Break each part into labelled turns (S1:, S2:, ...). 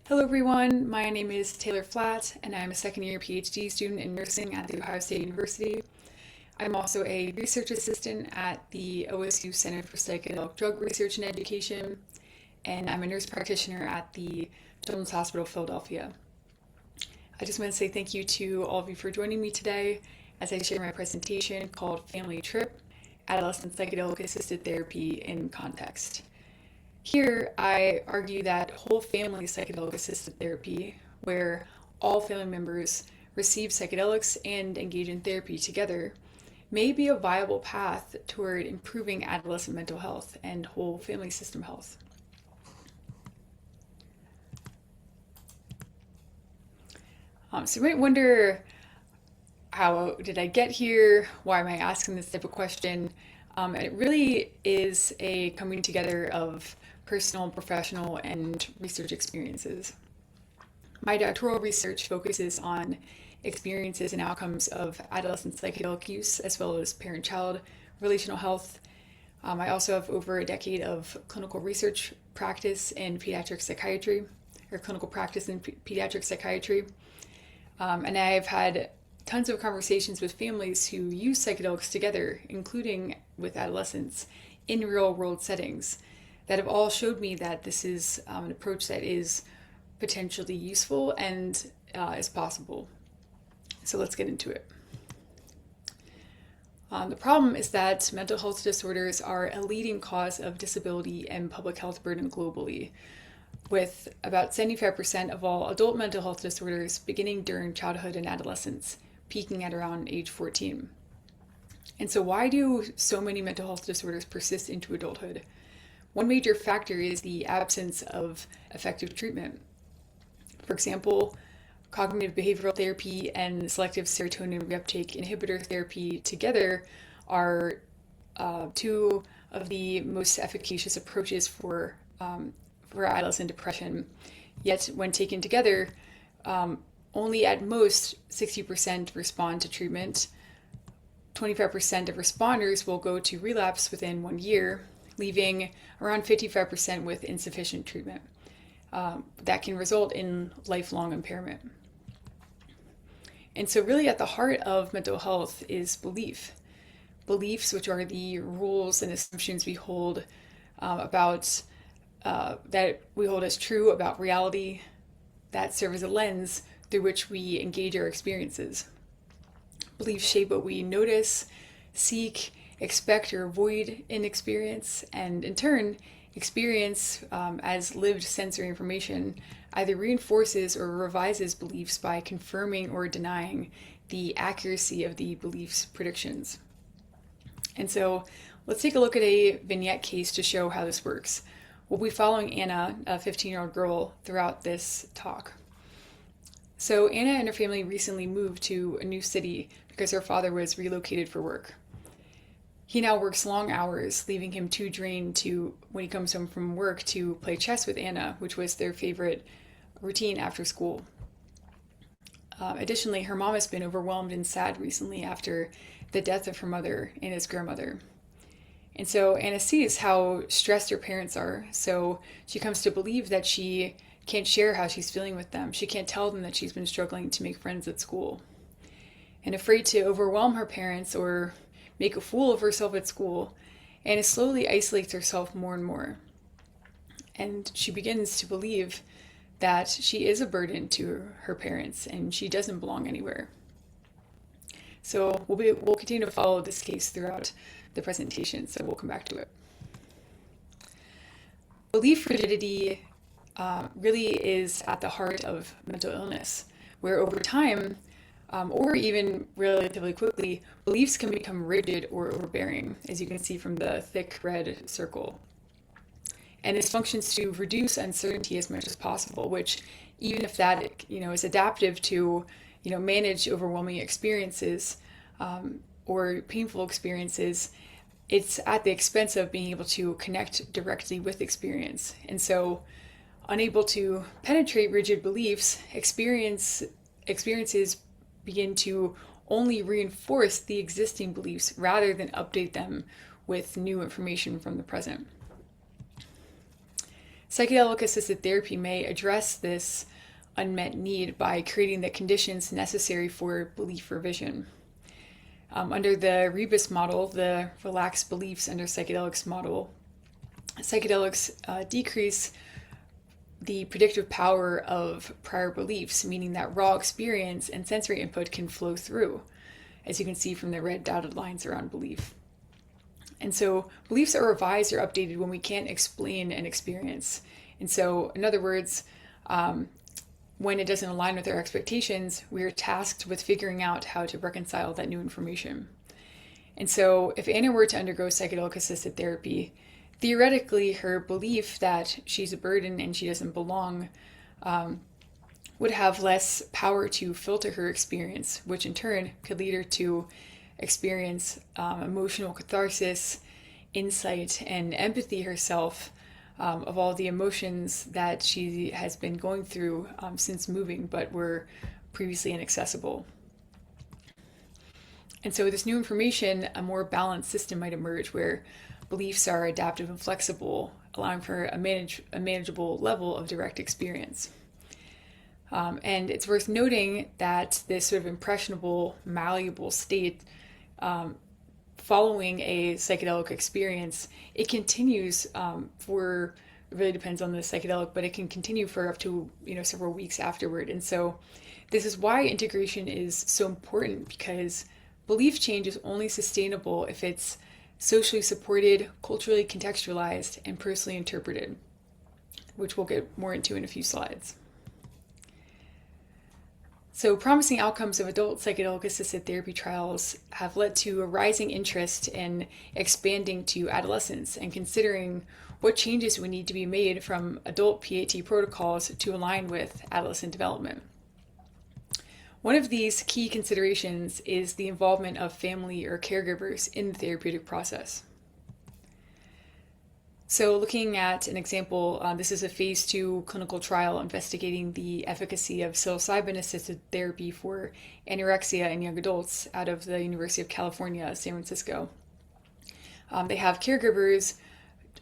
S1: Hello everyone, my name is Taylor Flatt and I'm a second year PhD student in nursing at The Ohio State University. I'm also a research assistant at the OSU Center for Psychedelic Drug Research and Education, and I'm a nurse practitioner at the Children's Hospital of Philadelphia. I just want to say thank you to all of you for joining me today as I share my presentation called Family Trip, Adolescent Psychedelic-Assisted Therapy in Context. Here, I argue that whole family psychedelic-assisted therapy, where all family members receive psychedelics and engage in therapy together, may be a viable path toward improving adolescent mental health and whole family system health. So you might wonder, how did I get here? Why am I asking this type of question? And it really is a coming together of personal, professional, and research experiences. My doctoral research focuses on experiences and outcomes of adolescent psychedelic use, as well as parent-child relational health. I also have over a decade of clinical research practice in pediatric psychiatry, or clinical practice in pediatric psychiatry. And I've had tons of conversations with families who use psychedelics together, including with adolescents, in real-world settings, that have all showed me that this is an approach that is potentially useful and is possible. So let's get into it. The problem is that mental health disorders are a leading cause of disability and public health burden globally, with about 75% of all adult mental health disorders beginning during childhood and adolescence, peaking at around age 14. And so why do so many mental health disorders persist into adulthood? One major factor is the absence of effective treatment. For example, cognitive behavioral therapy and selective serotonin reuptake inhibitor therapy together are two of the most efficacious approaches for adolescent depression. Yet when taken together, only at most 60% respond to treatment. 25% of responders will go to relapse within 1 year, leaving around 55% with insufficient treatment. That can result in lifelong impairment. And so really at the heart of mental health is belief. Beliefs, which are the rules and assumptions we hold that we hold as true about reality, that serve as a lens through which we engage our experiences. Beliefs shape what we notice, seek, expect, or avoid in experience, and in turn, experience as lived sensory information either reinforces or revises beliefs by confirming or denying the accuracy of the belief's predictions. And so let's take a look at a vignette case to show how this works. We'll be following Anna, a 15-year-old girl, throughout this talk. So Anna and her family recently moved to a new city because her father was relocated for work. He now works long hours, leaving him too drained when he comes home from work to play chess with Anna, which was their favorite routine after school. Additionally, her mom has been overwhelmed and sad recently after the death of her mother, Anna's grandmother. And so Anna sees how stressed her parents are, so she comes to believe that she can't share how she's feeling with them. She can't tell them that she's been struggling to make friends at school. And afraid to overwhelm her parents or make a fool of herself at school, Anna slowly isolates herself more and more. And she begins to believe that she is a burden to her parents and she doesn't belong anywhere. So we'll continue to follow this case throughout the presentation, so we'll come back to it. Belief rigidity really is at the heart of mental illness, where over time, or even relatively quickly, beliefs can become rigid or overbearing, as you can see from the thick red circle. And this functions to reduce uncertainty as much as possible, which even if that is adaptive to manage overwhelming experiences or painful experiences, it's at the expense of being able to connect directly with experience. And so unable to penetrate rigid beliefs, experiences begin to only reinforce the existing beliefs rather than update them with new information from the present. Psychedelic-assisted therapy may address this unmet need by creating the conditions necessary for belief revision. Under the Rebus model, the relaxed beliefs under psychedelics model, psychedelics decrease the predictive power of prior beliefs, meaning that raw experience and sensory input can flow through, as you can see from the red dotted lines around belief. And so beliefs are revised or updated when we can't explain an experience. And so, in other words, when it doesn't align with our expectations, we are tasked with figuring out how to reconcile that new information. And so, if Anna were to undergo psychedelic-assisted therapy, theoretically, her belief that she's a burden and she doesn't belong would have less power to filter her experience, which in turn could lead her to experience emotional catharsis, insight, and empathy herself of all the emotions that she has been going through since moving but were previously inaccessible. And so with this new information, a more balanced system might emerge where beliefs are adaptive and flexible, allowing for a manageable level of direct experience. And it's worth noting that this sort of impressionable, malleable state following a psychedelic experience, it continues for, it really depends on the psychedelic, but it can continue for up to several weeks afterward. And so this is why integration is so important, because belief change is only sustainable if it's socially supported, culturally contextualized, and personally interpreted, which we'll get more into in a few slides. So promising outcomes of adult psychedelic-assisted therapy trials have led to a rising interest in expanding to adolescents and considering what changes would need to be made from adult PAT protocols to align with adolescent development. One of these key considerations is the involvement of family or caregivers in the therapeutic process. So looking at an example, this is a phase 2 clinical trial investigating the efficacy of psilocybin-assisted therapy for anorexia in young adults out of the University of California, San Francisco. They have caregivers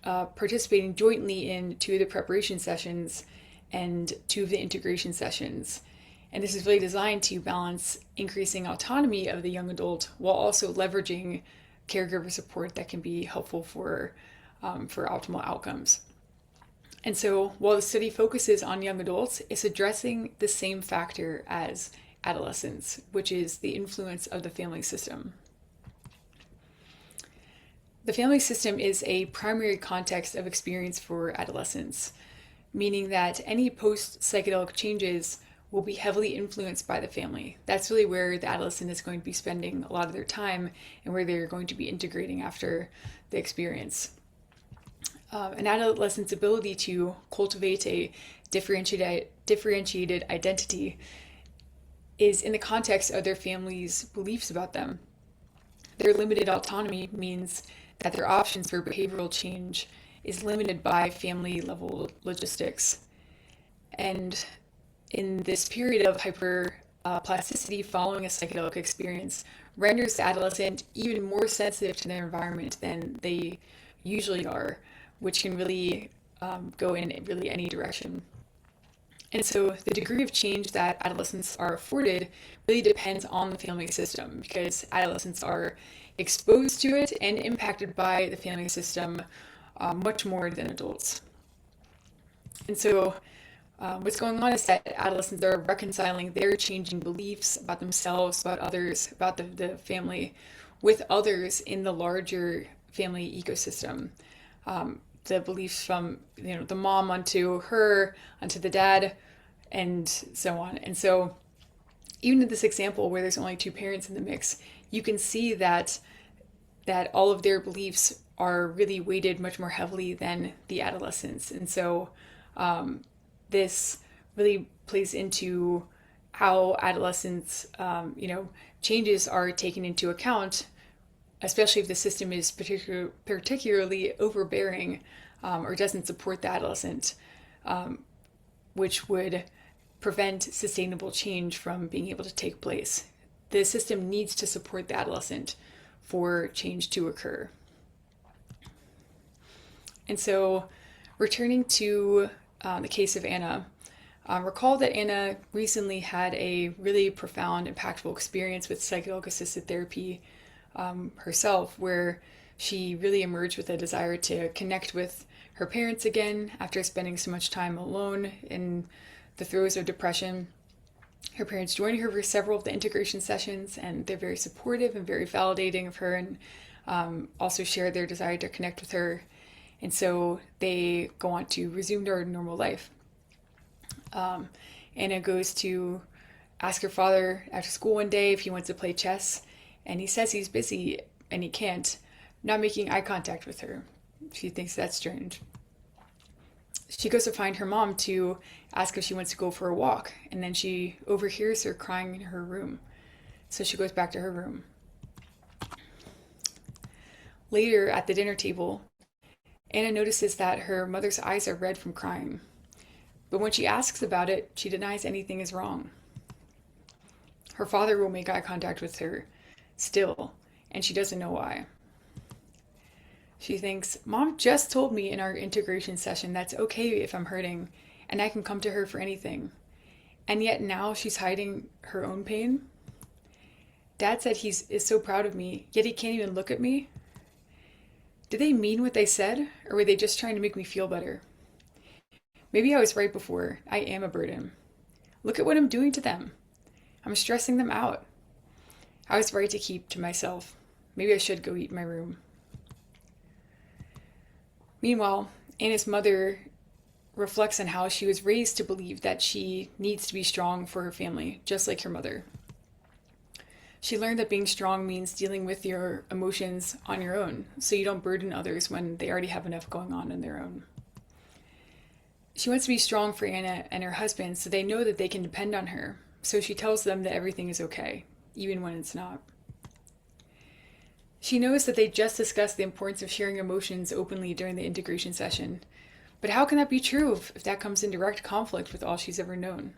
S1: participating jointly in 2 of the preparation sessions and 2 of the integration sessions. And this is really designed to balance increasing autonomy of the young adult while also leveraging caregiver support that can be helpful for optimal outcomes. And so while the study focuses on young adults, it's addressing the same factor as adolescents, which is the influence of the family system. The family system is a primary context of experience for adolescents, meaning that any post-psychedelic changes will be heavily influenced by the family. That's really where the adolescent is going to be spending a lot of their time and where they're going to be integrating after the experience. An adolescent's ability to cultivate a differentiated identity is in the context of their family's beliefs about them. Their limited autonomy means that their options for behavioral change is limited by family level logistics. And in this period of hyperplasticity following a psychedelic experience renders the adolescent even more sensitive to their environment than they usually are, which can really go in really any direction. And so the degree of change that adolescents are afforded really depends on the family system, because adolescents are exposed to it and impacted by the family system much more than adults. And so what's going on is that adolescents are reconciling their changing beliefs about themselves, about others, about the family, with others in the larger family ecosystem. The beliefs from the mom onto her, onto the dad, and so on. And so even in this example where there's only 2 parents in the mix, you can see that all of their beliefs are really weighted much more heavily than the adolescents. And so this really plays into how adolescents, changes are taken into account, especially if the system is particularly overbearing or doesn't support the adolescent, which would prevent sustainable change from being able to take place. The system needs to support the adolescent for change to occur. And so Returning to the case of Anna, recall that Anna recently had a really profound, impactful experience with psychedelic assisted therapy herself, where she really emerged with a desire to connect with her parents again after spending so much time alone in the throes of depression. Her parents joined her for several of the integration sessions, and they're very supportive and very validating of her, and also share their desire to connect with her. And so they go on to resume their normal life. Anna goes to ask her father after school one day if he wants to play chess, and he says he's busy and he can't, not making eye contact with her. She thinks that's strange. She goes to find her mom to ask if she wants to go for a walk, and then she overhears her crying in her room. So she goes back to her room. Later at the dinner table, Anna notices that her mother's eyes are red from crying. But when she asks about it, she denies anything is wrong. Her father will make eye contact with her still, and she doesn't know why. She thinks, Mom just told me in our integration session that's okay if I'm hurting, and I can come to her for anything. And yet now she's hiding her own pain. Dad said he is so proud of me, yet he can't even look at me. Did they mean what they said, or were they just trying to make me feel better? Maybe I was right before. I am a burden. Look at what I'm doing to them. I'm stressing them out. I was right to keep to myself. Maybe I should go eat in my room. Meanwhile, Anna's mother reflects on how she was raised to believe that she needs to be strong for her family, just like her mother. She learned that being strong means dealing with your emotions on your own, so you don't burden others when they already have enough going on their own. She wants to be strong for Anna and her husband so they know that they can depend on her, so she tells them that everything is okay, even when it's not. She knows that they just discussed the importance of sharing emotions openly during the integration session, but how can that be true if that comes in direct conflict with all she's ever known?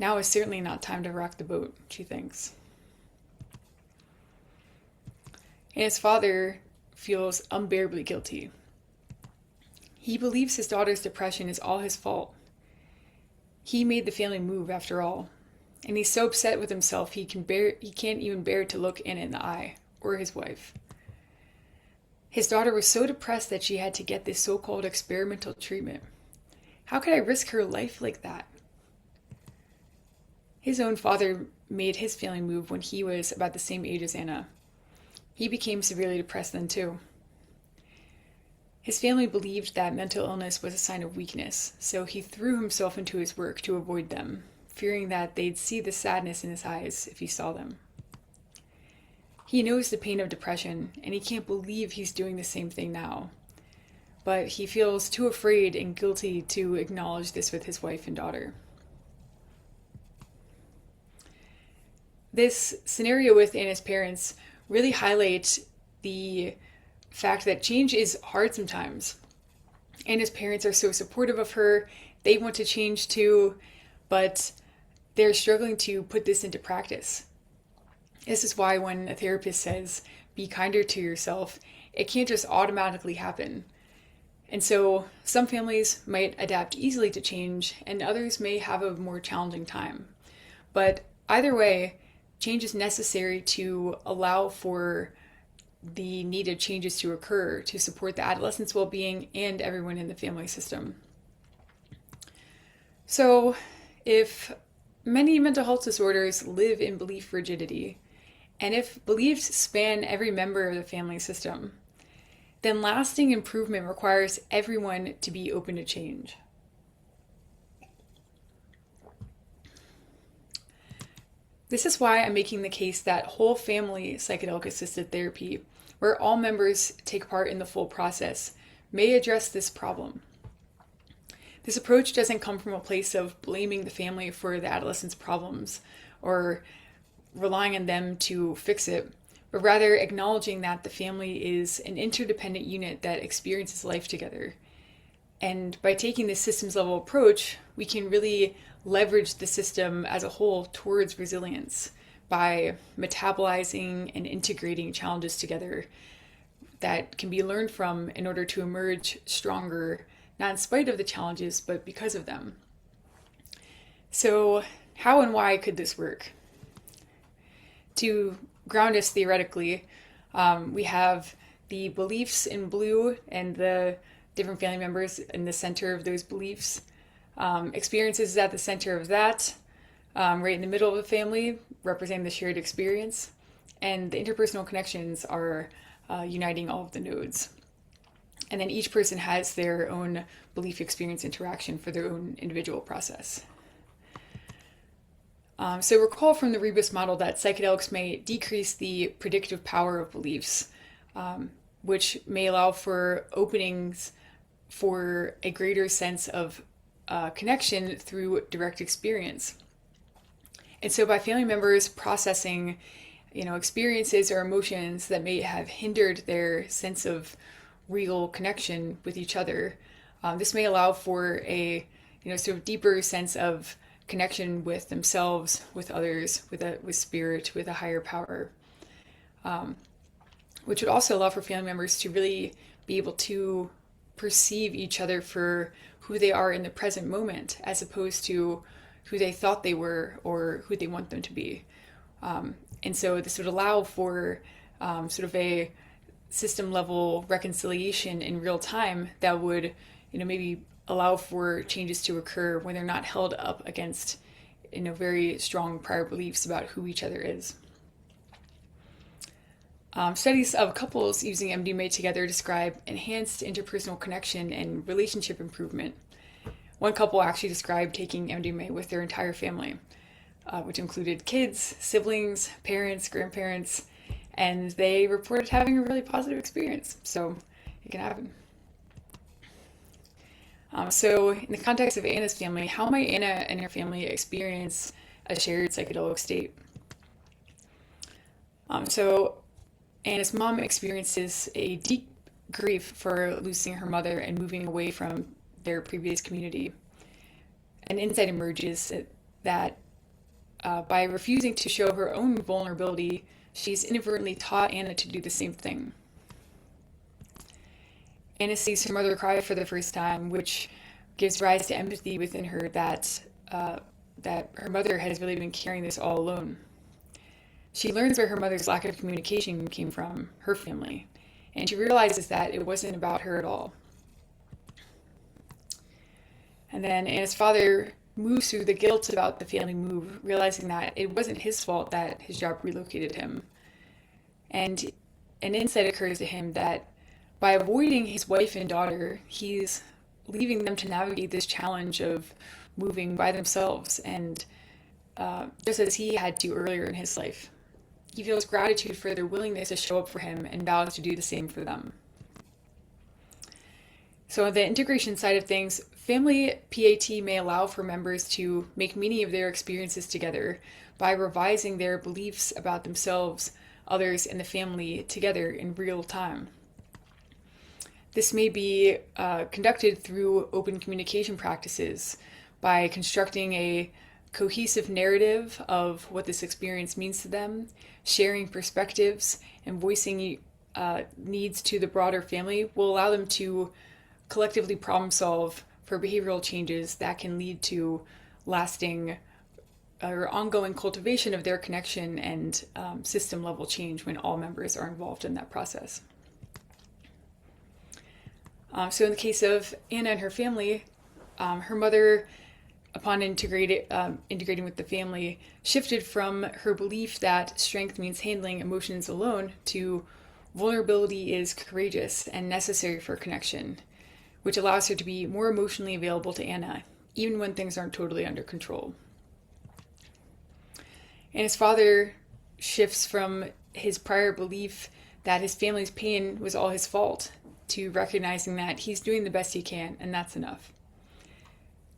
S1: Now is certainly not time to rock the boat, she thinks. Anna's father feels unbearably guilty. He believes his daughter's depression is all his fault. He made the family move after all, and he's so upset with himself he can't even bear to look Anna in the eye, or his wife. His daughter was so depressed that she had to get this so-called experimental treatment. How could I risk her life like that? His own father made his family move when he was about the same age as Anna. He became severely depressed then too. His family believed that mental illness was a sign of weakness, so he threw himself into his work to avoid them, fearing that they'd see the sadness in his eyes if he saw them. He knows the pain of depression, and he can't believe he's doing the same thing now. But he feels too afraid and guilty to acknowledge this with his wife and daughter. This scenario with Anna's parents really highlights the fact that change is hard sometimes. Anna's parents are so supportive of her, they want to change too, but they're struggling to put this into practice. This is why when a therapist says, be kinder to yourself, it can't just automatically happen. And so some families might adapt easily to change, and others may have a more challenging time. But either way, change is necessary to allow for the needed changes to occur to support the adolescent's well-being and everyone in the family system. So, if many mental health disorders live in belief rigidity, and if beliefs span every member of the family system, then lasting improvement requires everyone to be open to change. This is why I'm making the case that whole family psychedelic-assisted therapy, where all members take part in the full process, may address this problem. This approach doesn't come from a place of blaming the family for the adolescent's problems or relying on them to fix it, but rather acknowledging that the family is an interdependent unit that experiences life together. And by taking this systems level approach, we can really leverage the system as a whole towards resilience by metabolizing and integrating challenges together that can be learned from in order to emerge stronger, not in spite of the challenges, but because of them. So, how and why could this work? To ground us theoretically, we have the beliefs in blue and the different family members in the center of those beliefs. Experiences at the center of that, right in the middle of the family, representing the shared experience. And the interpersonal connections are uniting all of the nodes. And then each person has their own belief experience interaction for their own individual process. So recall from the Rebus model that psychedelics may decrease the predictive power of beliefs, which may allow for openings for a greater sense of connection through direct experience. And so by family members processing, experiences or emotions that may have hindered their sense of real connection with each other, this may allow for a, sort of deeper sense of connection with themselves, with others, with spirit, with a higher power, which would also allow for family members to really be able to perceive each other for who they are in the present moment, as opposed to who they thought they were or who they want them to be. And so this would allow for sort of a system level reconciliation in real time that would, maybe allow for changes to occur when they're not held up against, very strong prior beliefs about who each other is. Studies of couples using MDMA together describe enhanced interpersonal connection and relationship improvement. One couple actually described taking MDMA with their entire family, which included kids, siblings, parents, grandparents, and they reported having a really positive experience. So it can happen. So in the context of Anna's family, how might Anna and her family experience a shared psychedelic state? So Anna's mom experiences a deep grief for losing her mother and moving away from their previous community. An insight emerges that by refusing to show her own vulnerability, she's inadvertently taught Anna to do the same thing. Anna sees her mother cry for the first time, which gives rise to empathy within her that her mother has really been carrying this all alone. She learns where her mother's lack of communication came from, her family, and she realizes that it wasn't about her at all. And then Anna's father moves through the guilt about the family move, realizing that it wasn't his fault that his job relocated him. And an insight occurs to him that by avoiding his wife and daughter, he's leaving them to navigate this challenge of moving by themselves, and just as he had to earlier in his life. He feels gratitude for their willingness to show up for him and vows to do the same for them. So on the integration side of things, family PAT may allow for members to make meaning of their experiences together by revising their beliefs about themselves, others, and the family together in real time. This may be conducted through open communication practices by constructing a cohesive narrative of what this experience means to them, sharing perspectives, and voicing needs to the broader family will allow them to collectively problem solve for behavioral changes that can lead to lasting or ongoing cultivation of their connection and system level change when all members are involved in that process. So in the case of Anna and her family, her mother, upon integrating with the family, shifted from her belief that strength means handling emotions alone to vulnerability is courageous and necessary for connection, which allows her to be more emotionally available to Anna, even when things aren't totally under control. Anna's father shifts from his prior belief that his family's pain was all his fault to recognizing that he's doing the best he can, and that's enough.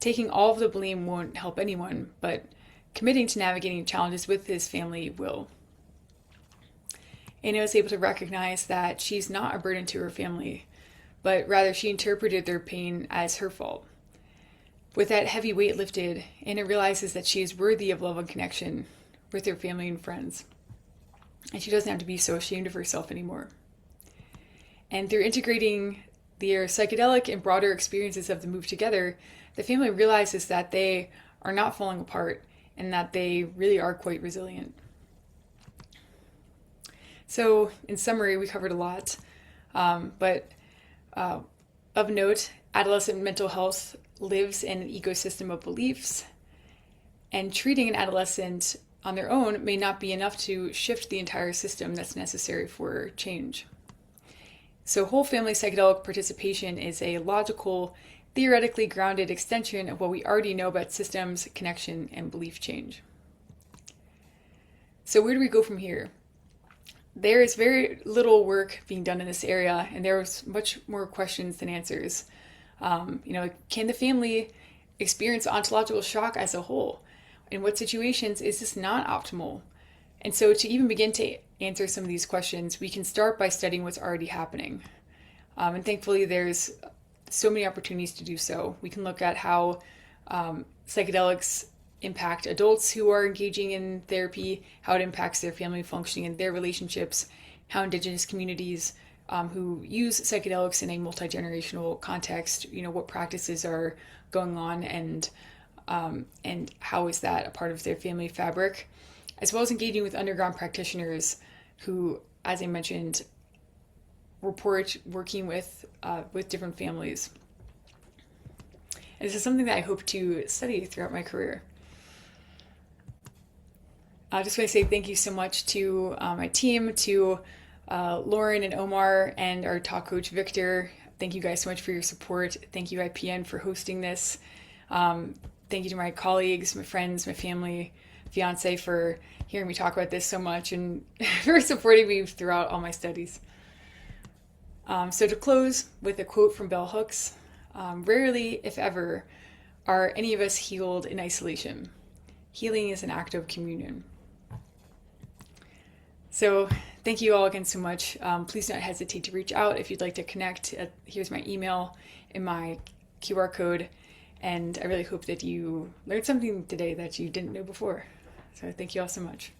S1: Taking all of the blame won't help anyone, but committing to navigating challenges with his family will. Anna was able to recognize that she's not a burden to her family, but rather she interpreted their pain as her fault. With that heavy weight lifted, Anna realizes that she is worthy of love and connection with her family and friends, and she doesn't have to be so ashamed of herself anymore. And through integrating their psychedelic and broader experiences of the move together, the family realizes that they are not falling apart and that they really are quite resilient. So, in summary, we covered a lot, but of note, adolescent mental health lives in an ecosystem of beliefs, and treating an adolescent on their own may not be enough to shift the entire system that's necessary for change. So, whole family psychedelic participation is a logical, theoretically grounded extension of what we already know about systems, connection, and belief change. So, where do we go from here? There is very little work being done in this area, and there's much more questions than answers. Can the family experience ontological shock as a whole? In what situations is this not optimal? And so to even begin to answer some of these questions, we can start by studying what's already happening. And thankfully, there's so many opportunities to do so. We can look at how psychedelics impact adults who are engaging in therapy, how it impacts their family functioning and their relationships, how Indigenous communities who use psychedelics in a multi-generational context, what practices are going on and how is that a part of their family fabric, as well as engaging with underground practitioners who, as I mentioned, report working with different families. And this is something that I hope to study throughout my career. I just want to say thank you so much to my team, to Lauren and Omar, and our talk coach, Victor. Thank you guys so much for your support. Thank you, IPN, for hosting this. Thank you to my colleagues, my friends, my family, fiance, for hearing me talk about this so much and for supporting me throughout all my studies. So to close with a quote from Bell Hooks, rarely, if ever, are any of us healed in isolation. Healing is an act of communion. So thank you all again so much. Please don't hesitate to reach out if you'd like to connect. Here's my email and my QR code. And I really hope that you learned something today that you didn't know before. So thank you all so much.